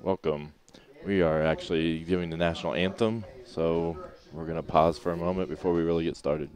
Welcome. We are actually doing the national anthem, so we're going to pause for a moment before we really get started.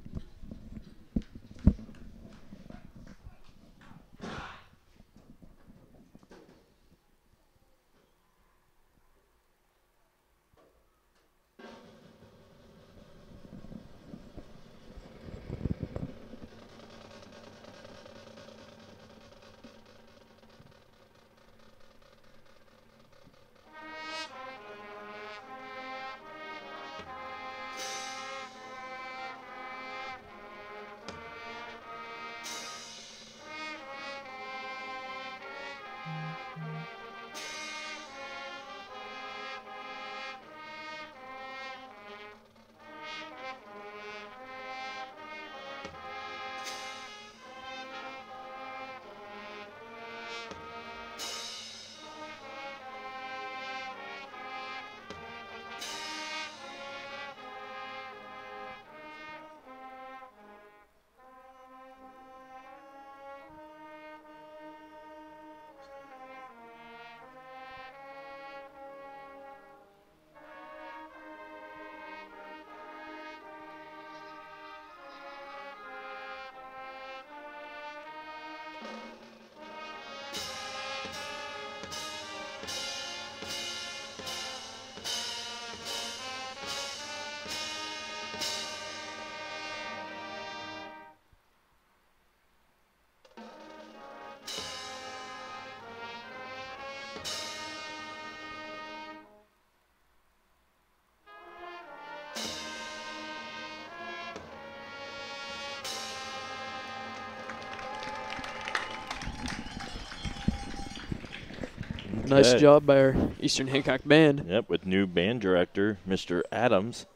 Nice job by our Eastern Hancock band. Yep, with new band director, Mr. Adams,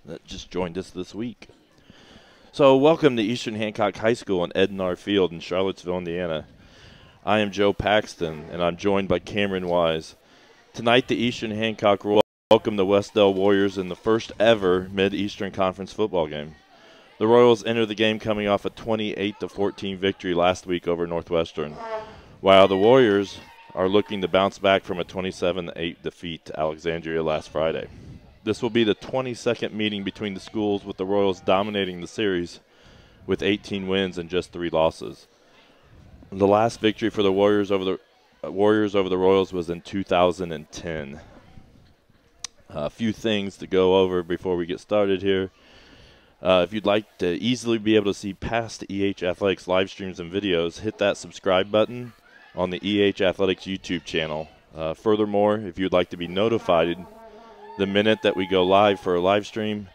that just joined us this week. So welcome to Eastern Hancock High School on Ednar Field in Charlottesville, Indiana. I am Joe Paxton, and I'm joined by Cameron Wise. Tonight, the Eastern Hancock will welcome the Wes-Del Warriors in the first ever Mid-Eastern Conference football game. The Royals enter the game coming off a 28-14 victory last week over Northwestern, while the Warriors are looking to bounce back from a 27-8 defeat to Alexandria last Friday. This will be the 22nd meeting between the schools, with the Royals dominating the series with 18 wins and just 3 losses. The last victory for the Warriors over the Royals was in 2010. A few things to go over before we get started here. If you'd like to easily be able to see past EH Athletics live streams and videos, hit that subscribe button on the EH Athletics YouTube channel. Furthermore, if you'd like to be notified the minute that we go live for a live stream,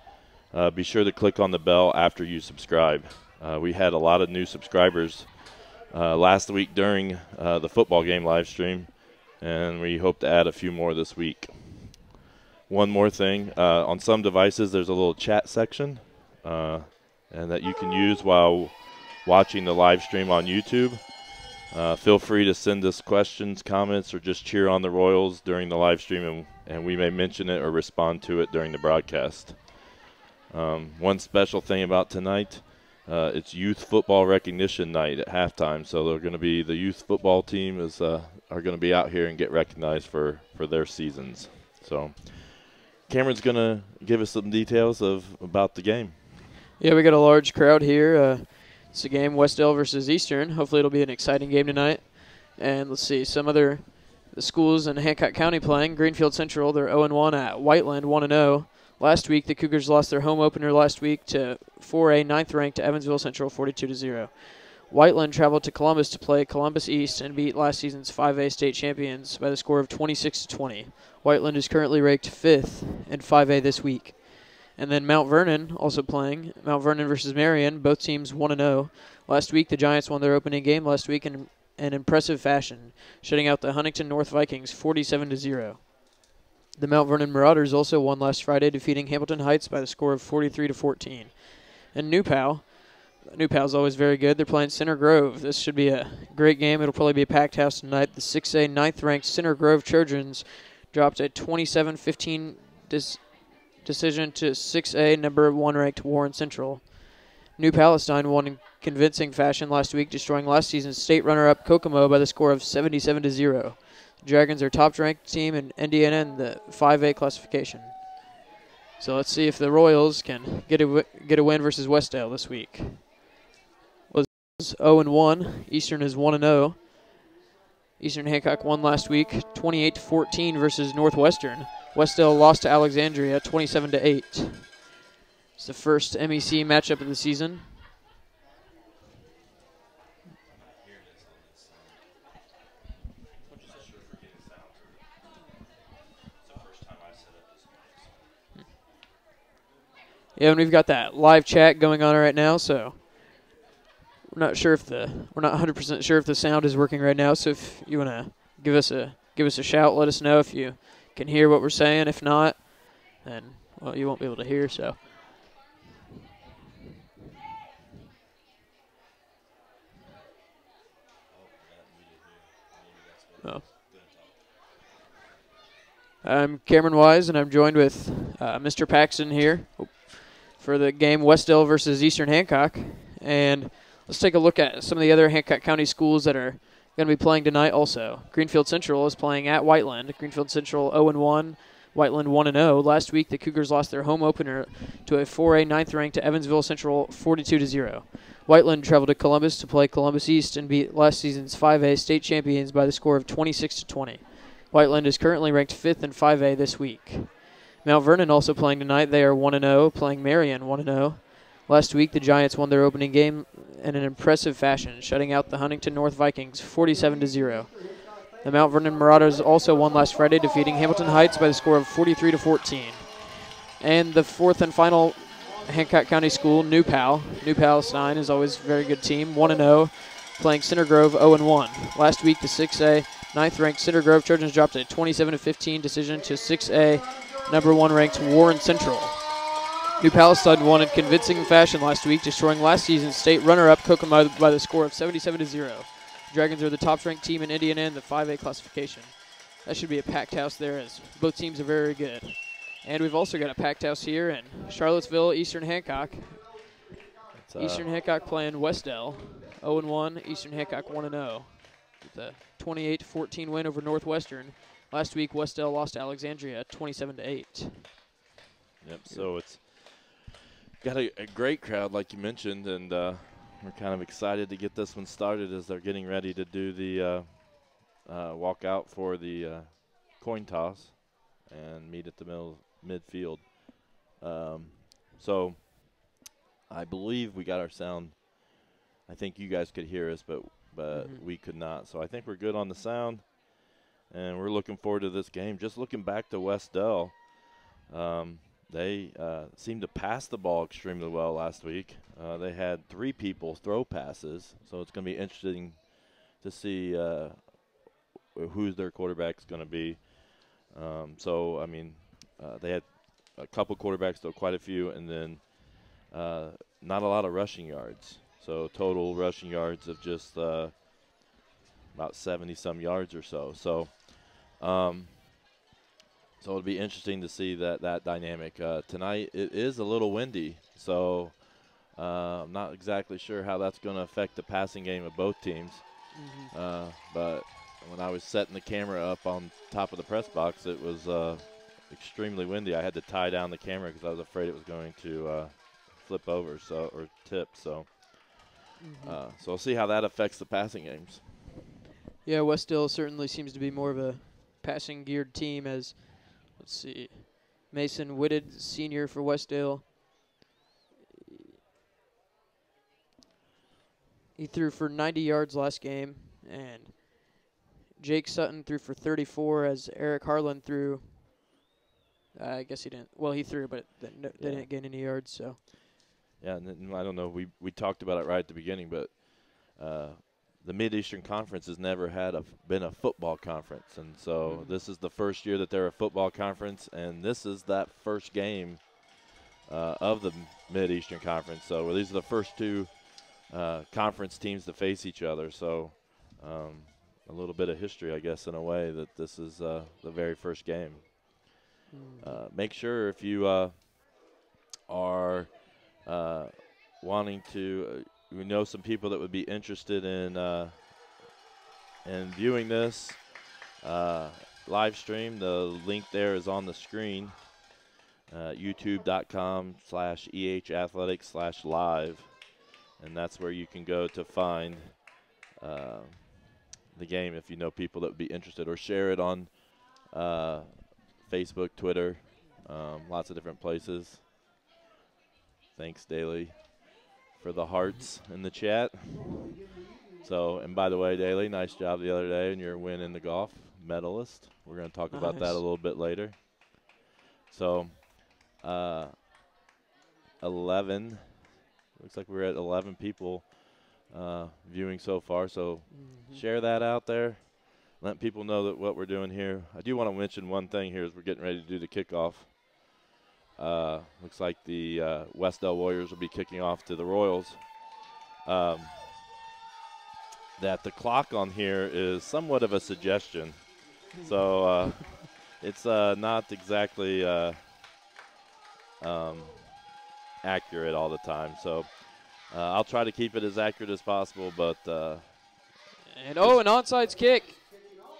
be sure to click on the bell after you subscribe. We had a lot of new subscribers last week during the football game live stream, and we hope to add a few more this week. One more thing, on some devices there's a little chat section and that you can use while watching the live stream on YouTube. Feel free to send us questions, comments, or just cheer on the Royals during the live stream, and we may mention it or respond to it during the broadcast. One special thing about tonight, it's youth football recognition night at halftime, so they're going to be the youth football team are going to be out here and get recognized for their seasons. So Cameron's going to give us some details about the game. Yeah, we got a large crowd here. It's a game, Wes-Del versus Eastern. Hopefully it'll be an exciting game tonight. And let's see, the schools in Hancock County playing. Greenfield Central, they're 0-1 at Whiteland, 1-0. Last week, the Cougars lost their home opener last week to 4A 9th-ranked Evansville Central, 42-0. Whiteland traveled to Columbus to play Columbus East and beat last season's 5A state champions by the score of 26-20. Whiteland is currently ranked 5th in 5A this week. And then Mount Vernon also playing. Mount Vernon versus Marion, both teams 1-0. Last week, the Giants won their opening game last week in an impressive fashion, shutting out the Huntington North Vikings 47-0. The Mount Vernon Marauders also won last Friday, defeating Hamilton Heights by the score of 43-14. And New Pal's always very good. They're playing Center Grove. This should be a great game. It'll probably be a packed house tonight. The 6A 9th-ranked Center Grove Trojans dropped a 27-15 decision to 6A number 1 ranked Warren Central. New Palestine won in convincing fashion last week, destroying last season's state runner-up Kokomo by the score of 77-0. The Dragons are top-ranked team in Indiana in the 5A classification. So let's see if the Royals can get a win versus Wes-Del this week. Was 0-1. Eastern is 1-0. Eastern Hancock won last week 28-14 versus Northwestern. Wes-Del lost to Alexandria 27-8. It's the first MEC matchup of the season. Yeah, and we've got that live chat going on right now, so we're not 100% sure if the sound is working right now. So if you want to give us a shout, let us know if you can hear what we're saying. If not, then well, you won't be able to hear. So. Oh. I'm Cameron Wise, and I'm joined with Mr. Paxton here for the game Wes-Del versus Eastern Hancock. And let's take a look at some of the other Hancock County schools that are going to be playing tonight also. Greenfield Central is playing at Whiteland. Greenfield Central 0-1, Whiteland 1-0. Last week, the Cougars lost their home opener to a 4A 9th-ranked Evansville Central 42-0. Whiteland traveled to Columbus to play Columbus East and beat last season's 5A state champions by the score of 26-20. Whiteland is currently ranked 5th in 5A this week. Mount Vernon also playing tonight. They are 1-0, playing Marion 1-0. Last week, the Giants won their opening game in an impressive fashion, shutting out the Huntington North Vikings 47-0. The Mount Vernon Marauders also won last Friday, defeating Hamilton Heights by the score of 43-14. And the fourth and final Hancock County school, New Palestine is always a very good team, 1-0, playing Center Grove 0-1. Last week, the 6A 9th-ranked Center Grove Trojans dropped a 27-15 decision to 6A number 1 ranked Warren Central. New Palestine won in convincing fashion last week, destroying last season's state runner-up Kokomo by the score of 77-0. Dragons are the top-ranked team in Indiana in the 5A classification. That should be a packed house there, as both teams are very good. And we've also got a packed house here in Charlottesville, Eastern Hancock. Eastern Hancock playing Wes-Del, 0-1. Eastern Hancock 1-0. With a 28-14 win over Northwestern. Last week, Wes-Del lost to Alexandria 27-8. Yep. So it's got a great crowd, like you mentioned, and we're kind of excited to get this one started as they're getting ready to do the walk out for the coin toss and meet at the midfield. So I believe we got our sound. I think you guys could hear us, but we could not. So I think we're good on the sound, and we're looking forward to this game. Just looking back to Wes-Del, they seemed to pass the ball extremely well last week. They had 3 people throw passes, so it's going to be interesting to see who's their quarterback's going to be. So, I mean, they had a couple quarterbacks, though quite a few, and then not a lot of rushing yards. So total rushing yards of just about 70-some yards or so. So it'll be interesting to see that dynamic. Tonight it is a little windy, so I'm not exactly sure how that's going to affect the passing game of both teams. But when I was setting the camera up on top of the press box, it was extremely windy. I had to tie down the camera because I was afraid it was going to flip over or tip. So we'll see how that affects the passing games. Yeah, Wes-Del certainly seems to be more of a passing-geared team as, let's see, Mason Whitted, senior for Wes-Del. He threw for 90 yards last game, and Jake Sutton threw for 34 as Eric Harlan threw. I guess he didn't. Well, he threw, but they didn't gain any yards. So. Yeah, and I don't know. We talked about it right at the beginning, but the Mid-Eastern Conference has never been a football conference, and so this is the first year that they're a football conference, and this is that first game of the Mid-Eastern Conference. So these are the first 2 conference teams to face each other. So a little bit of history, I guess, in a way, that this is the very first game. Make sure if you are wanting to, we know some people that would be interested in viewing this live stream. The link there is on the screen. youtube.com/ehathletics/live, and that's where you can go to find the game if you know people that would be interested, or share it on Facebook, Twitter, lots of different places. Thanks, Daly, for the hearts in the chat. So, and by the way, Daly, nice job the other day in your win in the golf, medalist. We're going to talk about that a little bit later. So, 11. Looks like we're at 11 people viewing so far. So, share that out there. Let people know that what we're doing here. I do want to mention one thing here as we're getting ready to do the kickoff. Looks like the Wes-Del Warriors will be kicking off to the Royals. That the clock on here is somewhat of a suggestion. So it's not exactly accurate all the time. So I'll try to keep it as accurate as possible. But an onside kick.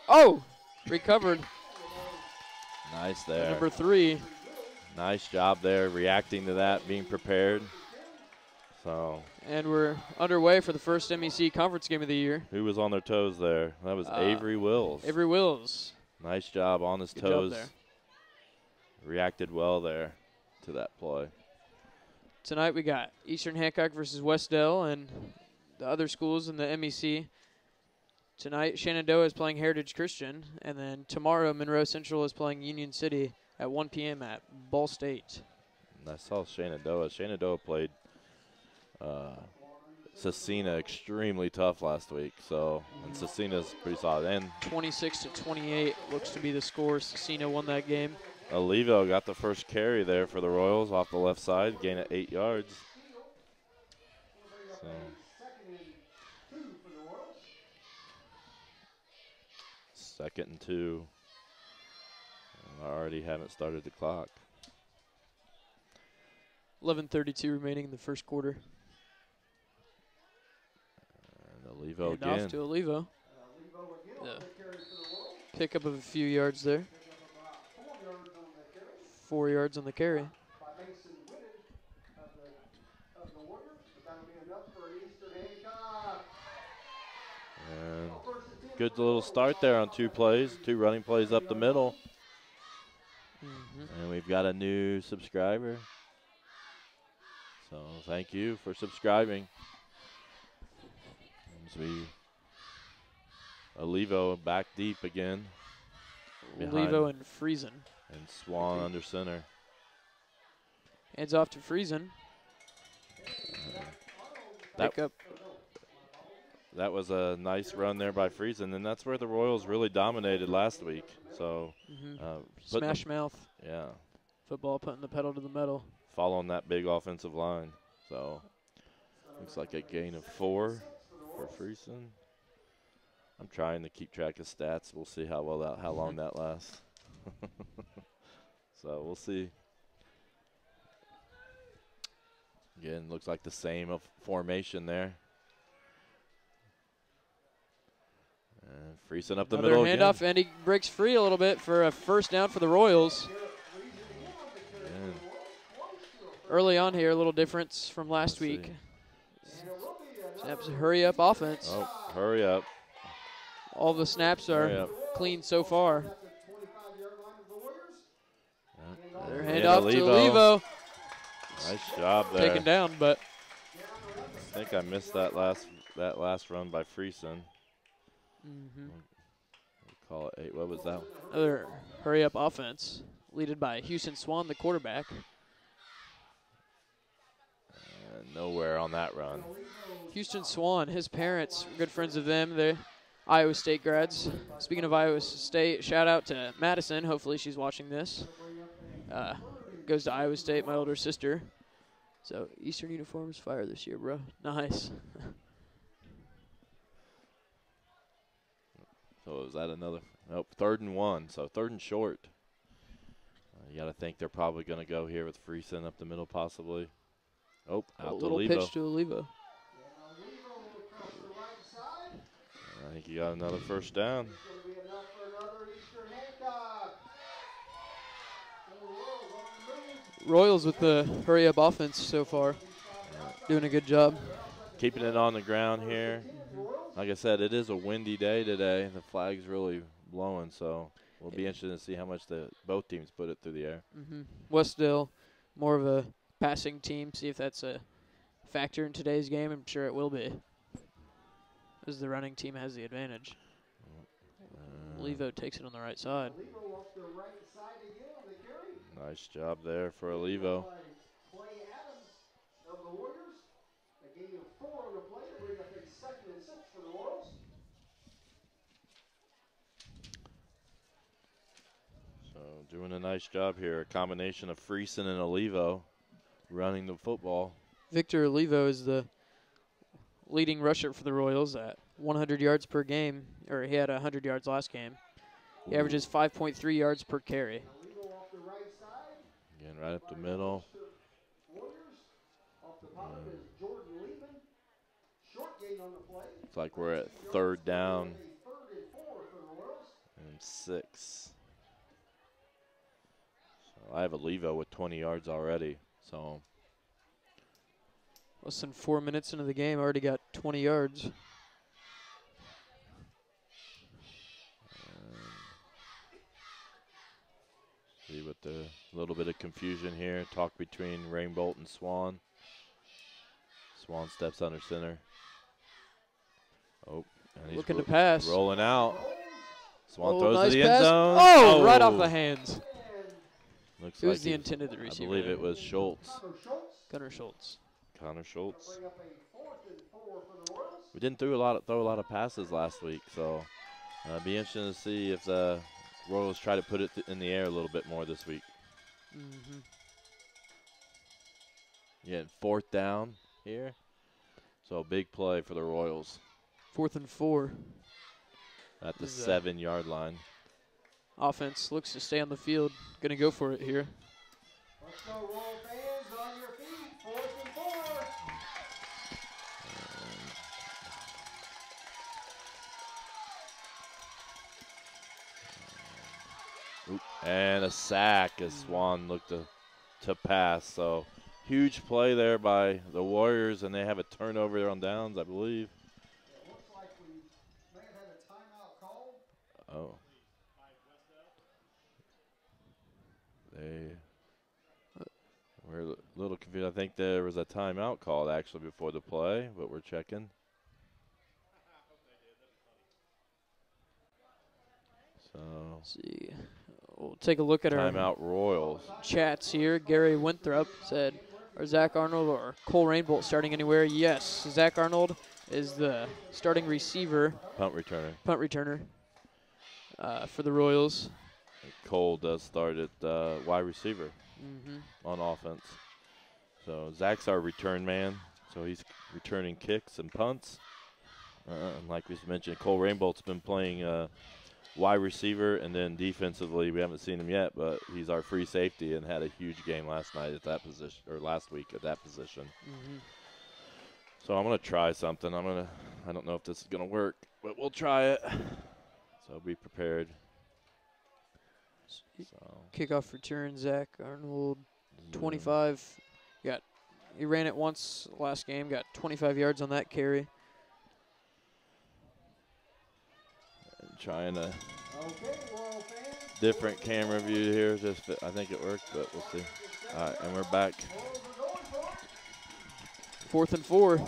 Oh, recovered. Nice there. Number 3. Nice job there, reacting to that, being prepared. So. And we're underway for the first MEC conference game of the year. Who was on their toes there? That was Avery Wills. Avery Wills. Nice job on his toes. Job there. Reacted well there to that play. Tonight we got Eastern Hancock versus Wes-Del and the other schools in the MEC. Tonight Shenandoah is playing Heritage Christian, and then tomorrow Monroe Central is playing Union City at 1 p.m. at Ball State. And I saw Shenandoah. Shenandoah played Cecina extremely tough last week, so and Cecina's pretty solid. And 26-28 looks to be the score. Cecina won that game. Olivo got the first carry there for the Royals off the left side, gain of 8 yards. So. Second and 2. I already haven't started the clock. 11:32 remaining in the first quarter. And Olivo and again. Off to Olivo. The pickup of a few yards there. 4 yards on the carry. And good little start there on 2 plays, 2 running plays up the middle. And we've got a new subscriber. So thank you for subscribing. Olivo back deep again. Olivo and Friesen. And Swan under center. Hands off to Friesen. That was a nice run there by Friesen, and that's where the Royals really dominated last week. So, smash mouth. Yeah. Football putting the pedal to the metal. Following that big offensive line. So, looks like a gain of 4 for Friesen. I'm trying to keep track of stats. We'll see how long that lasts. So we'll see. Again, looks like the same of formation there. And Friesen up the middle again. Handoff, and he breaks free a little bit for a first down for the Royals. Again. Early on here, a little difference from last week. Snaps, hurry up offense. Oh, hurry up. All the snaps are clean so far. Their handoff to Olivo. Nice job there. Taken down, but I think I missed that last run by Friesen. We'll call it 8. What was that? Another hurry up offense, leaded by Houston Swan, the quarterback. Nowhere on that run. Houston Swan, his parents, good friends of them. They're Iowa State grads. Speaking of Iowa State, shout out to Madison. Hopefully she's watching this. Goes to Iowa State, my older sister. So Eastern uniforms fire this year, bro. Nice. So is that another? Nope, 3rd and 1. So 3rd and short. You got to think they're probably going to go here with Friesen up the middle possibly. Oh, A out to little Levo. pitch to Olivo. I think he got another first down. It's going to be enough for another Eastern Hancock. Royals with the hurry-up offense so far. Doing a good job. Keeping it on the ground here. Like I said, it is a windy day today. The flag's really blowing, so we'll be interested to see how much both teams put it through the air. Wes-Del, more of a passing team. See if that's a factor in today's game. I'm sure it will be, as the running team has the advantage. Levo takes it on the right side. Nice job there for Olivo. So doing a nice job here. A combination of Friesen and Olivo running the football. Victor Olivo is the leading rusher for the Royals at 100 yards per game, or he had 100 yards last game. He averages 5.3 yards per carry. Again, right up the middle. It's like we're at third down and 6. So I have Olivo with 20 yards already. So less than 4 minutes into the game, already got 20 yards. See with the little bit of confusion here. Talk between Rainbolt and Swan. Swan steps under center. Oh, and he's looking to pass. Rolling out. Swan throws nice to the end pass. zone. Oh, right off the hands. Looks Who's like the intended receiver? I believe it was Schultz. Gunnar Schultz. Connor Schultz. We didn't throw a lot of passes last week, so it'd be interesting to see if the Royals try to put it in the air a little bit more this week. Yeah, 4th down here. So a big play for the Royals. 4th and 4. At the 7-yard line. Offense looks to stay on the field. Going to go for it here. Let's go, Royal fans, on your feet. 4th and 4. And a sack as Swan looked to pass. So huge play there by the Warriors, and they have a turnover there on downs, I believe. It looks like we may have had a timeout called. Oh. They were a little confused. I think there was a timeout called actually before the play, but we're checking. So let's see. We'll take a look at our timeout Royals chats here. Gary Winthrop said, are Zach Arnold or Cole Rainbolt starting anywhere? Yes. Zach Arnold is the starting receiver. Punt returner For the Royals. Cole does start at wide receiver on offense. So Zach's our return man. So he's returning kicks and punts. And like we mentioned, Cole Rainbolt's been playing wide receiver, and then defensively we haven't seen him yet, but he's our free safety and had a huge game last night at that position, or last week at that position. So I'm gonna try something. I don't know if this is gonna work, but we'll try it. So be prepared. So Kickoff return, Zach Arnold, 25. He ran it once last game, got 25 yards on that carry. And trying a different camera view here. I think it worked, but we'll see. All right, and we're back. 4th and 4.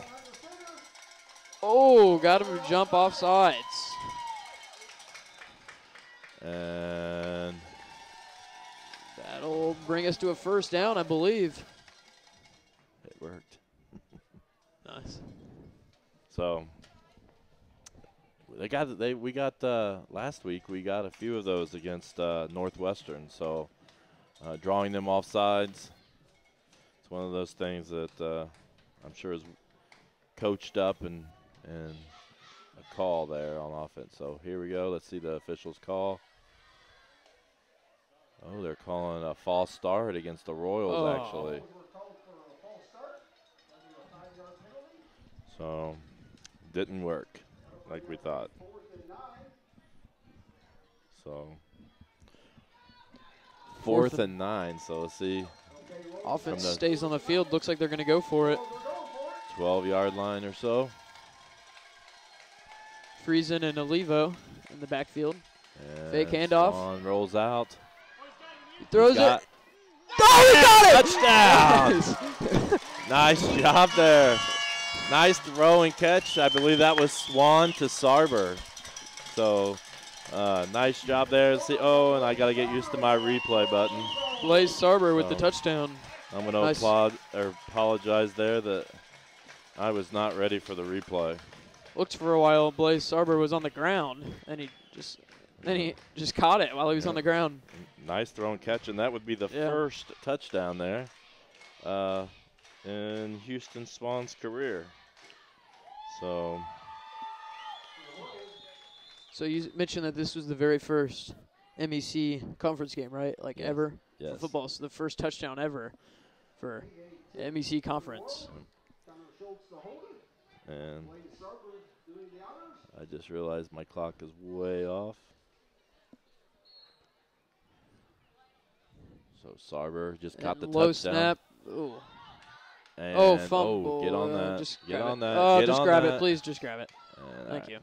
Oh, got him to jump off sides. And that'll bring us to a first down, I believe. It worked. Nice. So we got last week we got a few of those against Northwestern. So drawing them off sides, it's one of those things that I'm sure is coached up and a call there on offense. So here we go. Let's see the officials call. Oh, they're calling a false start against the Royals, actually. So, didn't work like we thought. So, fourth and 9. So, let's see. Offense stays on the field. Looks like they're going to go for it. 12-yard line or so. Friesen and Olivo in the backfield. And Fake handoff. Swan rolls out. He throws it. Oh, he got it! Touchdown! Nice job there. Nice throw and catch. I believe that was Swan to Sarber. So, nice job there. See, and I got to get used to my replay button. Blaze Sarber with the touchdown. I'm going to apologize there that I was not ready for the replay. Looked for a while. Blaze Sarber was on the ground, and he just caught it while he was on the ground. Nice throw and catch, and that would be the first touchdown there in Houston Swan's career. So you mentioned that this was the very first MEC conference game, right? Like ever yes. for football. So the first touchdown ever for the MEC conference. And I just realized my clock is way off. So Sarber just got the low touchdown. Snap. Ooh. And, fumble. get on that. Just get grab on it. that. Oh, get just on grab that. it. Please just grab it. And Thank you.